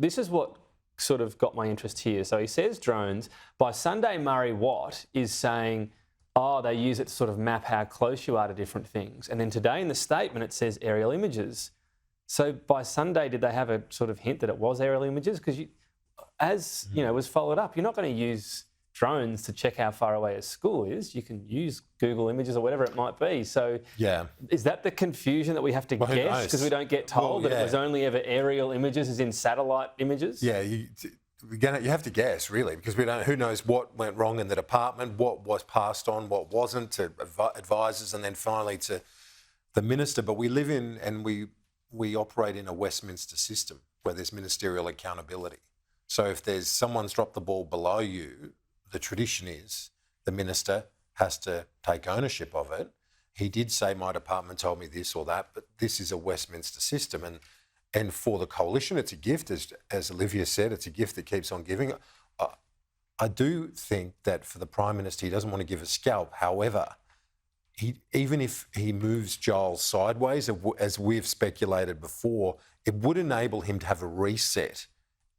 this is what sort of got my interest here. So he says drones. By Sunday, Murray Watt is saying, oh, they use it to sort of map how close you are to different things. And then today in the statement, it says aerial images. So by Sunday, did they have a sort of hint that it was aerial images? Because as was followed up, you're not going to use drones to check how far away a school is. You can use Google Images or whatever it might be. So is that the confusion that we have to guess because we don't get told that it was only ever aerial images, as in satellite images? Yeah, you have to guess, really, because we don't. Who knows what went wrong in the department, what was passed on, what wasn't, to advisors, and then finally to the minister. But we live in and we operate in a Westminster system where there's ministerial accountability. So if there's someone's dropped the ball below you, the tradition is the minister has to take ownership of it. He did say, my department told me this or that, but this is a Westminster system. And for the coalition, it's a gift, as Olivia said, it's a gift that keeps on giving. I do think that for the Prime Minister, he doesn't want to give a scalp. However, even if he moves Giles sideways, as we've speculated before, it would enable him to have a reset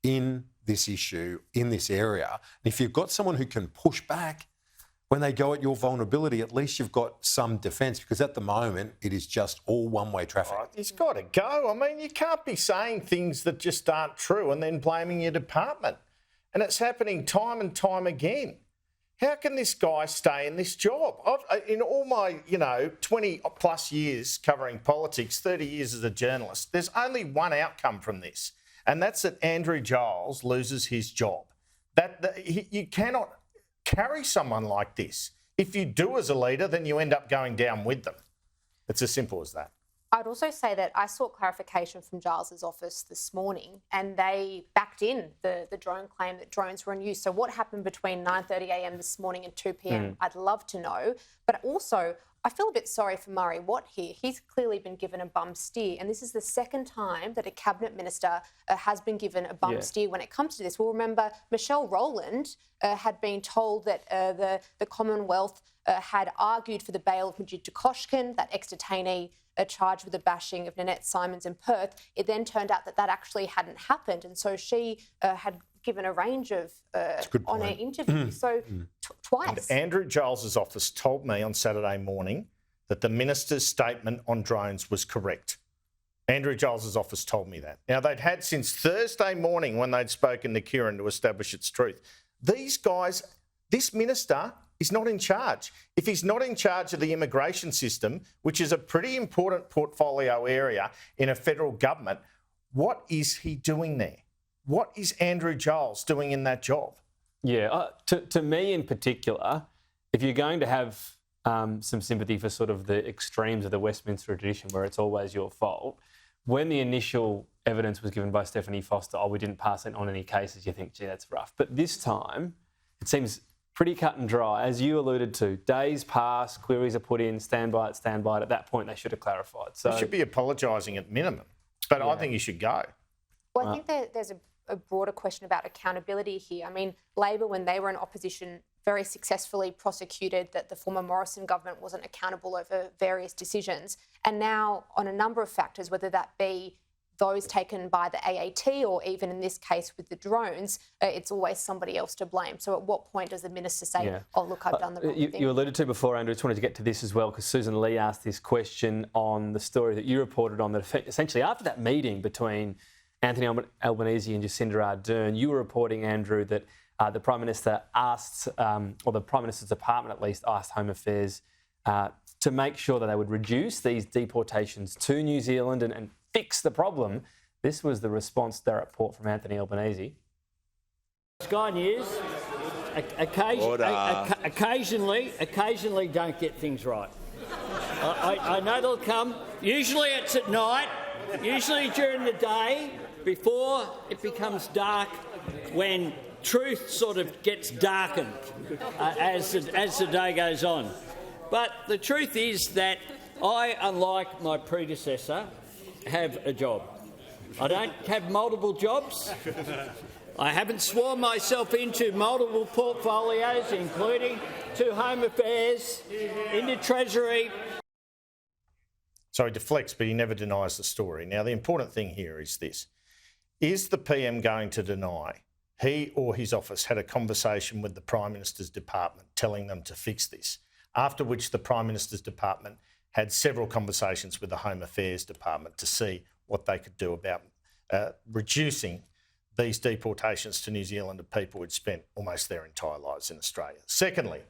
in this issue, in this area. And if you've got someone who can push back when they go at your vulnerability, at least you've got some defence, because at the moment it is just all one-way traffic. Oh, he's got to go. I mean, you can't be saying things that just aren't true and then blaming your department. And it's happening time and time again. How can this guy stay in this job? In all my, 20 plus years covering politics, 30 years as a journalist, there's only one outcome from this. And that's that Andrew Giles loses his job. You cannot carry someone like this. If you do as a leader, then you end up going down with them. It's as simple as that. I'd also say that I sought clarification from Giles's office this morning and they backed in the drone claim that drones were in use. So what happened between 9:30am this morning and 2pm, I'd love to know. But also, I feel a bit sorry for Murray Watt here. He's clearly been given a bum steer, and this is the second time that a cabinet minister has been given a bum steer when it comes to this. We'll remember Michelle Rowland had been told that the Commonwealth had argued for the bail of Majid Dukoshkin, that ex-detainee charged with the bashing of Nanette Simons in Perth. It then turned out that actually hadn't happened, and so she had given a range of on-air interviews. So twice. And Andrew Giles's office told me on Saturday morning that the minister's statement on drones was correct. Andrew Giles's office told me that. Now, they'd had since Thursday morning when they'd spoken to Kieran to establish its truth. These guys, this minister is not in charge. If he's not in charge of the immigration system, which is a pretty important portfolio area in a federal government, what is he doing there? What is Andrew Giles doing in that job? Yeah, to me in particular, if you're going to have some sympathy for sort of the extremes of the Westminster tradition where it's always your fault, when the initial evidence was given by Stephanie Foster, we didn't pass it on any cases, you think, gee, that's rough. But this time, it seems pretty cut and dry. As you alluded to, days pass, queries are put in, stand by it. At that point, they should have clarified. So he should be apologising at minimum, but I think he should go. Well, I think there's a broader question about accountability here. I mean, Labor, when they were in opposition, very successfully prosecuted that the former Morrison government wasn't accountable over various decisions. And now, on a number of factors, whether that be those taken by the AAT or even in this case with the drones, it's always somebody else to blame. So at what point does the minister say, oh, look, I've done the wrong thing? You alluded to before, Andrew, I just wanted to get to this as well, because Susan Lee asked this question on the story that you reported on, that essentially after that meeting between Anthony Albanese and Jacinda Ardern, you were reporting, Andrew, that the Prime Minister asked, or the Prime Minister's department at least, asked Home Affairs to make sure that they would reduce these deportations to New Zealand and fix the problem. This was the response to that report from Anthony Albanese. Sky News occasionally don't get things right. I know they'll come. Usually it's at night, usually during the day, before it becomes dark, when truth sort of gets darkened as the day goes on. But the truth is that I, unlike my predecessor, have a job. I don't have multiple jobs. I haven't sworn myself into multiple portfolios, including to Home Affairs, into Treasury. So he deflects, but he never denies the story. Now, the important thing here is this. Is the PM going to deny he or his office had a conversation with the Prime Minister's department telling them to fix this, after which the Prime Minister's department had several conversations with the Home Affairs department to see what they could do about reducing these deportations to New Zealand of people who'd spent almost their entire lives in Australia? Secondly,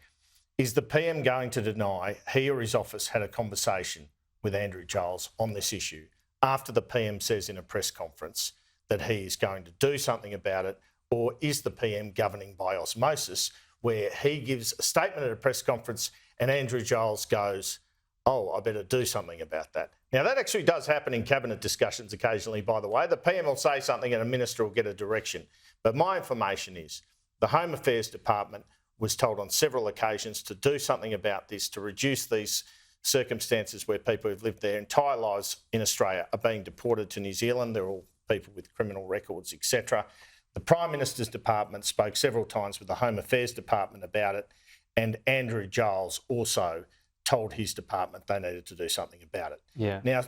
is the PM going to deny he or his office had a conversation with Andrew Giles on this issue after the PM says in a press conference that he is going to do something about it? Or is the PM governing by osmosis, where he gives a statement at a press conference and Andrew Giles goes, oh, I better do something about that? Now, that actually does happen in cabinet discussions occasionally, by the way. The PM will say something and a minister will get a direction. But my information is the Home Affairs Department was told on several occasions to do something about this, to reduce these circumstances where people who've lived their entire lives in Australia are being deported to New Zealand. They're all people with criminal records, etc. The Prime Minister's department spoke several times with the Home Affairs Department about it, and Andrew Giles also told his department they needed to do something about it. Yeah. Now,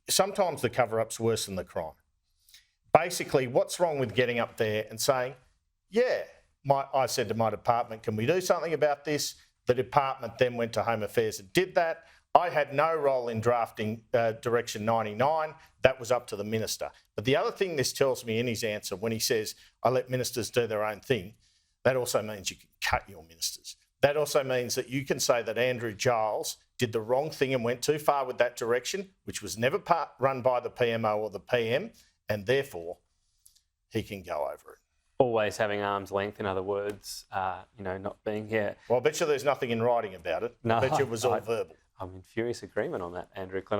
sometimes the cover-up's worse than the crime. Basically, what's wrong with getting up there and saying, yeah, I said to my department, can we do something about this? The department then went to Home Affairs and did that. I had no role in drafting Direction 99. That was up to the minister. But the other thing this tells me in his answer, when he says, I let ministers do their own thing, that also means you can cut your ministers. That also means that you can say that Andrew Giles did the wrong thing and went too far with that direction, which was never run by the PMO or the PM, and therefore he can go over it. Always having arm's length, in other words, not being here. Well, I bet you there's nothing in writing about it. No, I bet you it was all verbal. I'm in furious agreement on that, Andrew Clennock.